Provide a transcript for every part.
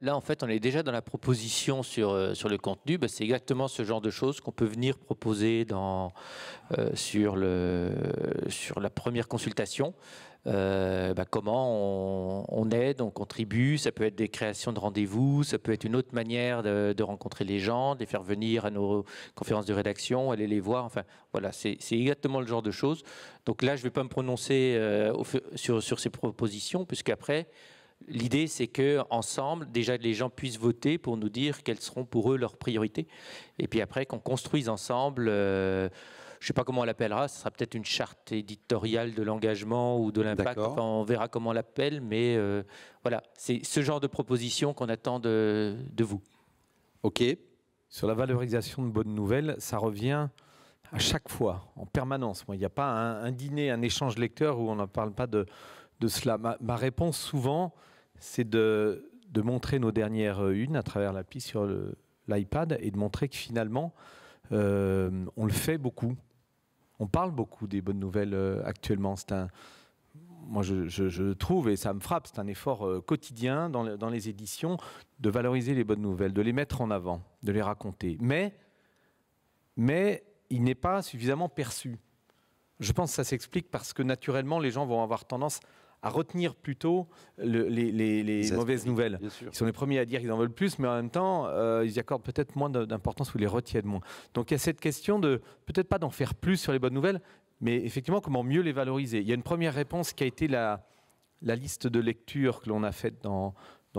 Là, en fait, on est déjà dans la proposition sur le contenu. C'est exactement ce genre de choses qu'on peut venir proposer sur la première consultation. Comment on aide, on contribue. Ça peut être des créations de rendez-vous, ça peut être une autre manière de rencontrer les gens, de les faire venir à nos conférences de rédaction, aller les voir. Enfin, voilà, c'est exactement le genre de choses. Donc là, je ne vais pas me prononcer sur ces propositions, puisqu'après, l'idée, c'est que ensemble, déjà, les gens puissent voter pour nous dire quelles seront pour eux leurs priorités. Et puis après, qu'on construise ensemble, je ne sais pas comment on l'appellera, ce sera peut-être une charte éditoriale de l'engagement ou de l'impact. Enfin, on verra comment on l'appelle, mais voilà, c'est ce genre de proposition qu'on attend de vous. OK. Sur la valorisation de bonnes nouvelles, ça revient à chaque fois, en permanence. Il n'y a pas un dîner, un échange lecteur où on ne parle pas de cela. Ma réponse souvent, c'est de montrer nos dernières unes à travers l'appli sur l'iPad et de montrer que finalement, on le fait beaucoup. On parle beaucoup des bonnes nouvelles actuellement. Moi, je trouve, et ça me frappe, c'est un effort quotidien dans les éditions de valoriser les bonnes nouvelles, de les mettre en avant, de les raconter. Mais il n'est pas suffisamment perçu. Je pense que ça s'explique parce que naturellement, les gens vont avoir tendance à retenir plutôt les mauvaises nouvelles. Ils sont les premiers à dire qu'ils en veulent plus, mais en même temps, ils y accordent peut-être moins d'importance ou les retiennent moins. Donc il y a cette question de, peut-être pas d'en faire plus sur les bonnes nouvelles, mais effectivement, comment mieux les valoriser. Il y a une première réponse qui a été la liste de lecture que l'on a faite dans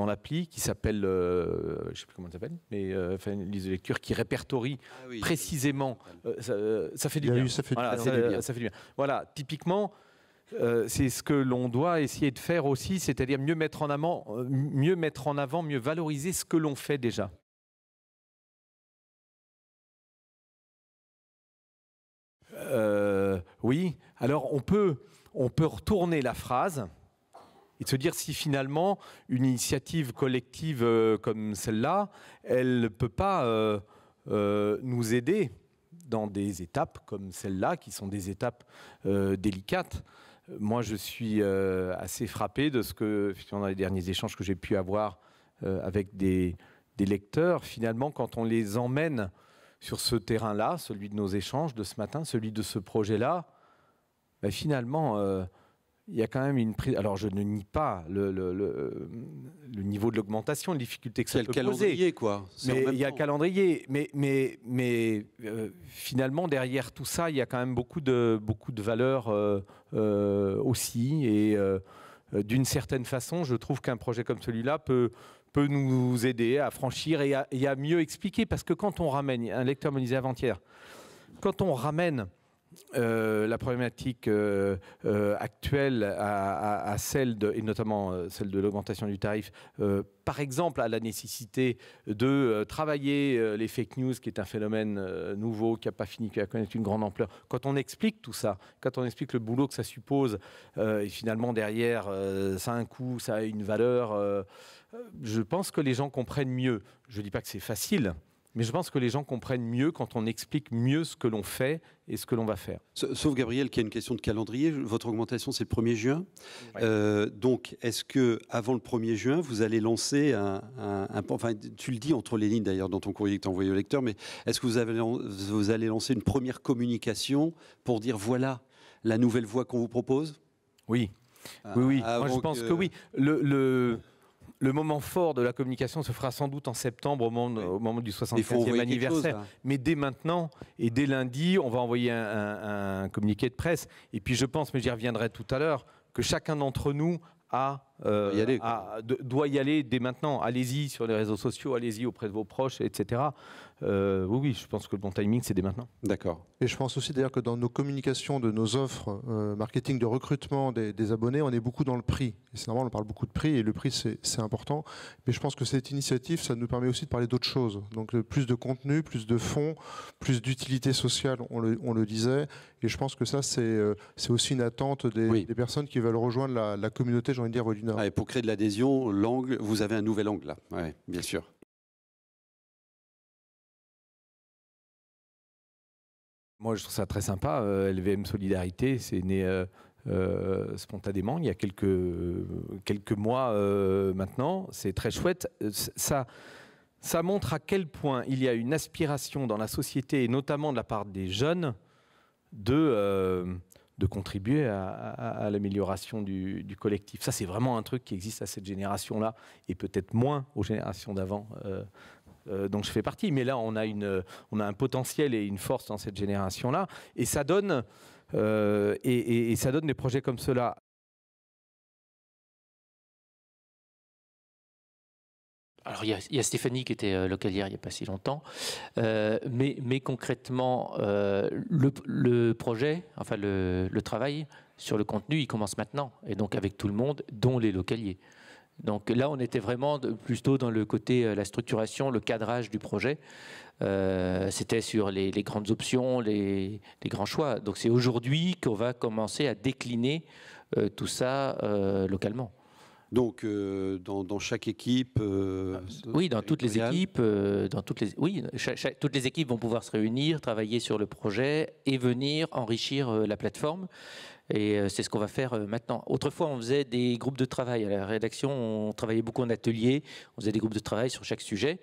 l'appli, qui s'appelle, je ne sais plus comment elle s'appelle, mais une liste de lecture qui répertorie précisément. Ça fait du bien. Ça fait du bien. Voilà, typiquement, c'est ce que l'on doit essayer de faire aussi, c'est-à-dire mieux mettre en avant, mieux valoriser ce que l'on fait déjà. Oui, alors on peut retourner la phrase et de se dire si finalement une initiative collective comme celle-là, elle ne peut pas nous aider dans des étapes comme celle-là, qui sont des étapes délicates. Moi, je suis assez frappé de ce que, dans les derniers échanges que j'ai pu avoir avec des lecteurs, finalement, quand on les emmène sur ce terrain-là, celui de nos échanges de ce matin, celui de ce projet-là, finalement, il y a quand même une prise. Alors, je ne nie pas le niveau de l'augmentation, les difficultés que ça peut poser. Il y a le calendrier, quoi. Mais il y a le calendrier. Mais finalement, derrière tout ça, il y a quand même beaucoup de valeurs aussi. Et d'une certaine façon, je trouve qu'un projet comme celui-là peut nous aider à franchir et à mieux expliquer. Parce que quand on ramène, un lecteur me disait avant-hier, quand on ramène la problématique actuelle à celle et notamment celle de l'augmentation du tarif, par exemple à la nécessité de travailler les fake news, qui est un phénomène nouveau, qui n'a pas fini, qui a connaître une grande ampleur. Quand on explique tout ça, quand on explique le boulot que ça suppose, et finalement derrière, ça a un coût, ça a une valeur, je pense que les gens comprennent mieux. Je ne dis pas que c'est facile, mais je pense que les gens comprennent mieux quand on explique mieux ce que l'on fait et ce que l'on va faire. Sauf Gabriel, qui a une question de calendrier. Votre augmentation, c'est le 1er juin. Ouais. Donc, est-ce qu'avant le 1er juin, vous allez lancer enfin, tu le dis entre les lignes d'ailleurs dans ton courrier que tu as envoyé au lecteur, mais est-ce que vous allez lancer une première communication pour dire voilà la nouvelle voie qu'on vous propose? Oui. Oui. Moi, je pense que oui. Le moment fort de la communication se fera sans doute en septembre au moment du 75e anniversaire. Mais dès maintenant et dès lundi, on va envoyer un communiqué de presse. Et puis je pense, mais j'y reviendrai tout à l'heure, que chacun d'entre nous doit y aller dès maintenant. Allez-y sur les réseaux sociaux, allez-y auprès de vos proches, etc. Oui, je pense que le bon timing, c'est dès maintenant. D'accord. Et je pense aussi d'ailleurs que dans nos communications de nos offres marketing de recrutement des abonnés, on est beaucoup dans le prix. Et c'est normal, on parle beaucoup de prix et le prix, c'est important. Mais je pense que cette initiative, ça nous permet aussi de parler d'autres choses. Donc plus de contenu, plus de fond, plus d'utilité sociale, on le disait. Et je pense que ça, c'est aussi une attente des personnes qui veulent rejoindre la communauté, j'ai envie de dire, Webinaire. Et pour créer de l'adhésion, vous avez un nouvel angle là. Oui, bien sûr. Moi, je trouve ça très sympa. LVM Solidarité, c'est né spontanément, il y a quelques mois maintenant. C'est très chouette. Ça montre à quel point il y a une aspiration dans la société, et notamment de la part des jeunes, de contribuer à l'amélioration du collectif. Ça, c'est vraiment un truc qui existe à cette génération-là, et peut-être moins aux générations d'avant, dont je fais partie. Mais là, on a un potentiel et une force dans cette génération-là, et ça donne, et ça donne des projets comme cela. Alors, il y a Stéphanie qui était localière il n'y a pas si longtemps, mais concrètement, le projet, enfin le travail sur le contenu, il commence maintenant, et donc avec tout le monde, dont les localiers. Donc là, on était vraiment plutôt dans le côté, la structuration, le cadrage du projet. C'était sur les grandes options, les grands choix. Donc c'est aujourd'hui qu'on va commencer à décliner tout ça localement. Donc, dans chaque équipe oui, dans toutes les équipes, toutes les équipes vont pouvoir se réunir, travailler sur le projet et venir enrichir la plateforme. Et c'est ce qu'on va faire maintenant. Autrefois, on faisait des groupes de travail. À la rédaction, on travaillait beaucoup en atelier, on faisait des groupes de travail sur chaque sujet.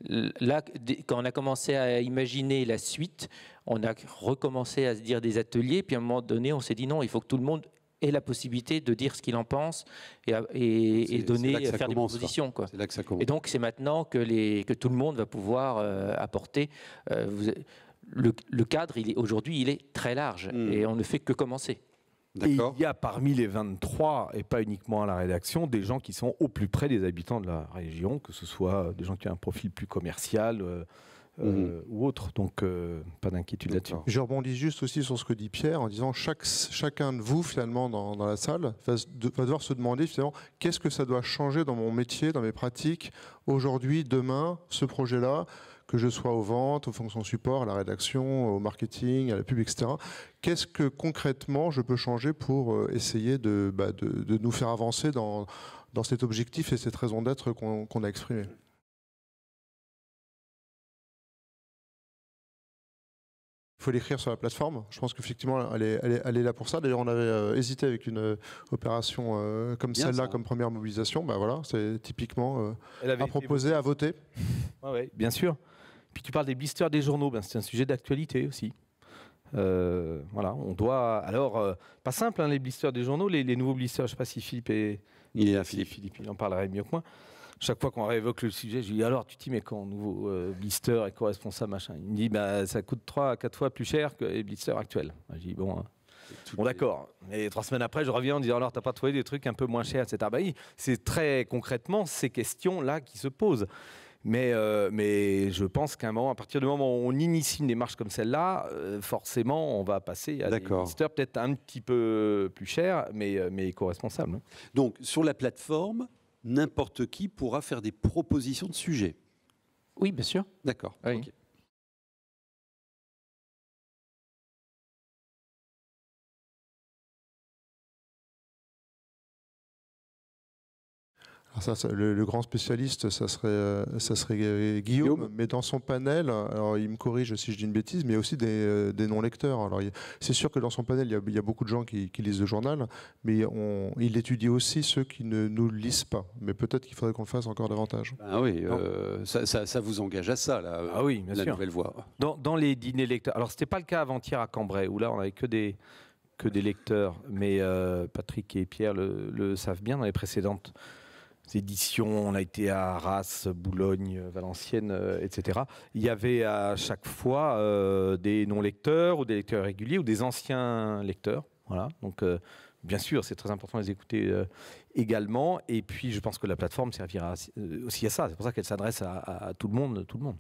Là, quand on a commencé à imaginer la suite, on a recommencé à se dire des ateliers, puis à un moment donné, on s'est dit non, il faut que tout le monde ait la possibilité de dire ce qu'il en pense et donner, faire des propositions. C'est là que ça commence. Et donc, c'est maintenant que tout le monde va pouvoir apporter. Le cadre, aujourd'hui, il est très large et on ne fait que commencer. Et il y a parmi les 23, et pas uniquement à la rédaction, des gens qui sont au plus près des habitants de la région, que ce soit des gens qui ont un profil plus commercial ou autre. Donc, pas d'inquiétude là-dessus. Je rebondis juste aussi sur ce que dit Pierre en disant chacun de vous, finalement, dans la salle, va devoir se demander, finalement, qu'est-ce que ça doit changer dans mon métier, dans mes pratiques, aujourd'hui, demain, ce projet-là, que je sois aux ventes, aux fonctions support, à la rédaction, au marketing, à la pub, etc. Qu'est-ce que concrètement je peux changer pour essayer de nous faire avancer dans cet objectif et cette raison d'être qu'on a exprimé? Il faut l'écrire sur la plateforme. Je pense qu'effectivement, elle est là pour ça. D'ailleurs, on avait hésité avec une opération comme celle-là, comme première mobilisation. Ben voilà, c'est typiquement à proposer, à voter. Oui, bien sûr. Puis tu parles des blisters des journaux. Ben, c'est un sujet d'actualité aussi. Voilà, on doit... Alors, pas simple, hein, les blisters des journaux, les nouveaux blisters. Je ne sais pas si Philippe est... Il est là, Philippe. Il en parlerait mieux que moi. Chaque fois qu'on réévoque le sujet, je lui dis alors tu t'y mets quand nouveau blister éco-responsable machin. Il me dit bah, ça coûte 3 à 4 fois plus cher que les blisters actuels. Je dis bon d'accord. Et 3 semaines après, je reviens en disant alors t'as pas trouvé des trucs un peu moins chers, etc. Bah, c'est très concrètement ces questions-là qui se posent. Mais je pense qu'à un moment, à partir du moment où on initie une démarche comme celle-là, forcément, on va passer à des blisters peut-être un petit peu plus chers, mais éco-responsables. Donc sur la plateforme, n'importe qui pourra faire des propositions de sujets. Oui, bien sûr. D'accord. Oui. Okay. Alors ça, le grand spécialiste, ça serait Guillaume, mais dans son panel, alors il me corrige si je dis une bêtise, mais il y a aussi des non-lecteurs. Alors c'est sûr que dans son panel, il y a beaucoup de gens qui lisent le journal, mais il étudie aussi ceux qui ne nous lisent pas. Mais peut-être qu'il faudrait qu'on le fasse encore davantage. Ah oui, ça vous engage à ça, là, ah oui, bien la sûr. Nouvelle Voix. Dans les dîners lecteurs, alors c'était pas le cas avant-hier à Cambrai, où là on n'avait que des lecteurs, mais Patrick et Pierre le savent bien dans les précédentes éditions, on a été à Arras, Boulogne, Valenciennes, etc. Il y avait à chaque fois des non-lecteurs ou des lecteurs réguliers ou des anciens lecteurs. Voilà. Donc, bien sûr, c'est très important de les écouter également. Et puis, je pense que la plateforme servira aussi à ça. C'est pour ça qu'elle s'adresse à tout le monde, tout le monde.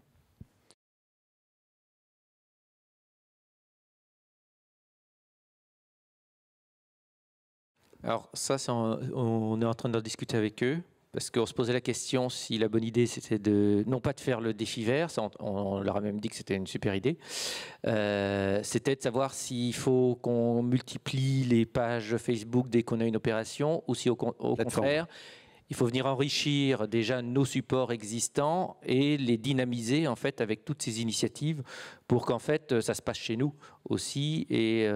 Alors ça, on est en train d'en discuter avec eux, parce qu'on se posait la question si la bonne idée c'était non pas de faire le défi vert, ça, on leur a même dit que c'était une super idée, c'était de savoir s'il faut qu'on multiplie les pages Facebook dès qu'on a une opération, ou si au contraire, Il faut venir enrichir déjà nos supports existants et les dynamiser en fait avec toutes ces initiatives pour qu'en fait ça se passe chez nous aussi. Et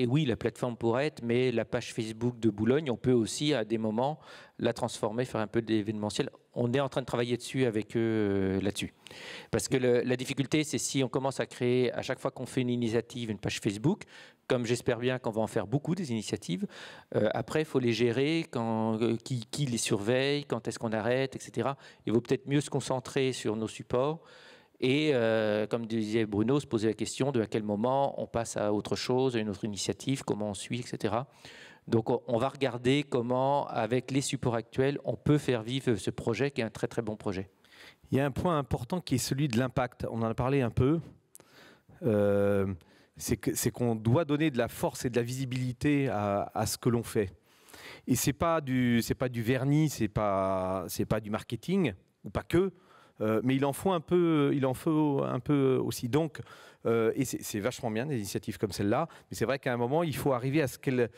oui, la plateforme pourrait être, mais la page Facebook de Boulogne, on peut aussi à des moments la transformer, faire un peu d'événementiel. On est en train de travailler dessus avec eux là-dessus. Parce que la difficulté, c'est si on commence à créer, à chaque fois qu'on fait une initiative, une page Facebook, comme j'espère bien qu'on va en faire beaucoup des initiatives, après, il faut les gérer, qui les surveille, quand est-ce qu'on arrête, etc. Il vaut peut-être mieux se concentrer sur nos supports et, comme disait Bruno, se poser la question de à quel moment on passe à autre chose, à une autre initiative, comment on suit, etc. Donc on va regarder comment, avec les supports actuels, on peut faire vivre ce projet qui est un très très bon projet. Il y a un point important qui est celui de l'impact. On en a parlé un peu. C'est qu'on doit donner de la force et de la visibilité à ce que l'on fait. Et c'est pas du vernis, c'est pas du marketing, ou pas que, mais il en faut un peu aussi. Donc, et c'est vachement bien des initiatives comme celle-là, mais c'est vrai qu'à un moment, il faut arriver à ce qu'elle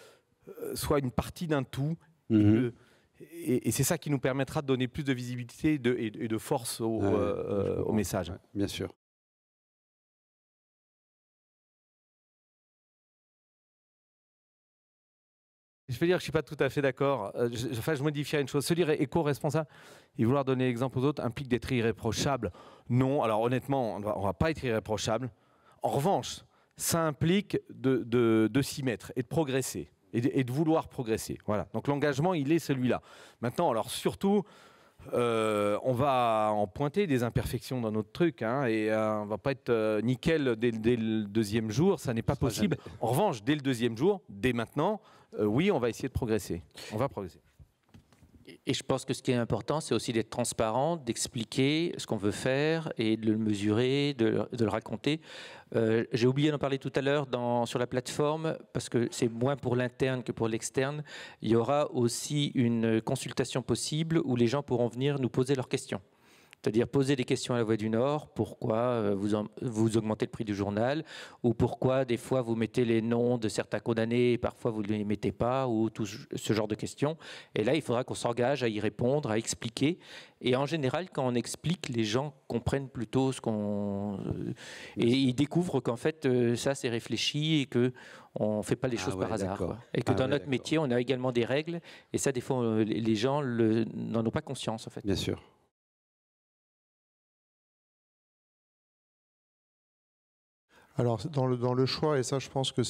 soit une partie d'un tout. Et c'est ça qui nous permettra de donner plus de visibilité et de force au message. Ouais, bien sûr. Je veux dire que je ne suis pas tout à fait d'accord. Je modifierais une chose. Se dire éco-responsable et vouloir donner l'exemple aux autres implique d'être irréprochable. Non, alors honnêtement, on ne va pas être irréprochable. En revanche, ça implique de s'y mettre et de progresser. Et de vouloir progresser. Voilà. Donc l'engagement, il est celui-là. Maintenant, alors surtout, on va en pointer des imperfections dans notre truc, hein, et on ne va pas être nickel dès le deuxième jour, ça n'est pas possible. En revanche, dès le deuxième jour, dès maintenant, oui, on va essayer de progresser. On va progresser. Et je pense que ce qui est important, c'est aussi d'être transparent, d'expliquer ce qu'on veut faire et de le mesurer, de le raconter. J'ai oublié d'en parler tout à l'heure sur la plateforme, parce que c'est moins pour l'interne que pour l'externe. Il y aura aussi une consultation possible où les gens pourront venir nous poser leurs questions. C'est-à-dire poser des questions à la Voix du Nord, pourquoi vous augmentez le prix du journal, ou pourquoi des fois vous mettez les noms de certains condamnés et parfois vous ne les mettez pas, ou tout ce genre de questions. Et là, il faudra qu'on s'engage à y répondre, à expliquer. Et en général, quand on explique, les gens comprennent plutôt ce qu'on... Et ils découvrent qu'en fait, ça c'est réfléchi et qu'on ne fait pas les choses par hasard. Quoi. Et que dans notre métier, on a également des règles. Et ça, des fois, les gens n'en ont pas conscience, en fait. Bien sûr. Alors, dans le choix, et ça, je pense que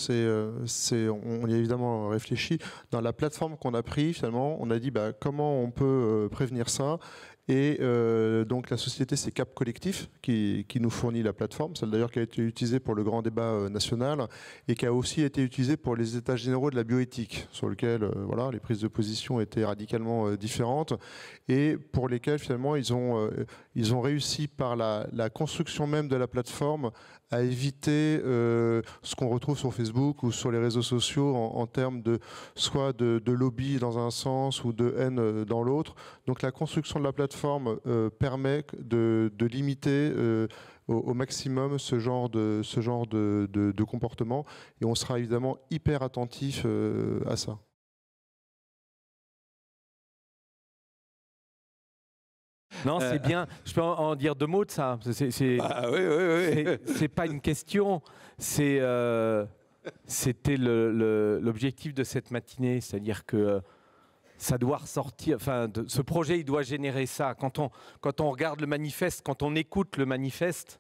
on y a évidemment réfléchi, dans la plateforme qu'on a pris, finalement, on a dit comment on peut prévenir ça. Et donc la société, c'est Cap Collectif qui nous fournit la plateforme, celle d'ailleurs qui a été utilisée pour le grand débat national et qui a aussi été utilisée pour les états généraux de la bioéthique, sur lequel voilà, les prises de position étaient radicalement différentes et pour lesquelles finalement ils ont réussi par la construction même de la plateforme à éviter ce qu'on retrouve sur Facebook ou sur les réseaux sociaux en termes soit de lobby dans un sens ou de haine dans l'autre. Donc la construction de la plateforme permet de limiter au maximum ce genre de comportement et on sera évidemment hyper attentif à ça. Non, c'est bien. Je peux en dire deux mots de ça. Oui. C'est pas une question. C'était l'objectif de cette matinée, c'est-à-dire que ça doit ressortir. Enfin, ce projet, il doit générer ça. Quand on regarde le manifeste, quand on écoute le manifeste,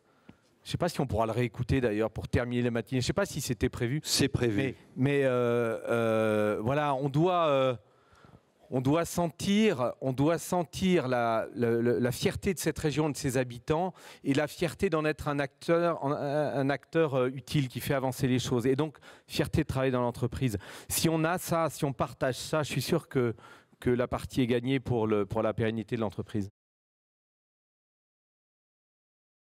je ne sais pas si on pourra le réécouter d'ailleurs pour terminer la matinée. Je ne sais pas si c'était prévu. C'est prévu. Mais voilà, on doit sentir la fierté de cette région, de ses habitants, et la fierté d'en être un acteur utile qui fait avancer les choses. Et donc, fierté de travailler dans l'entreprise. Si on a ça, si on partage ça, je suis sûr que la partie est gagnée pour la pérennité de l'entreprise.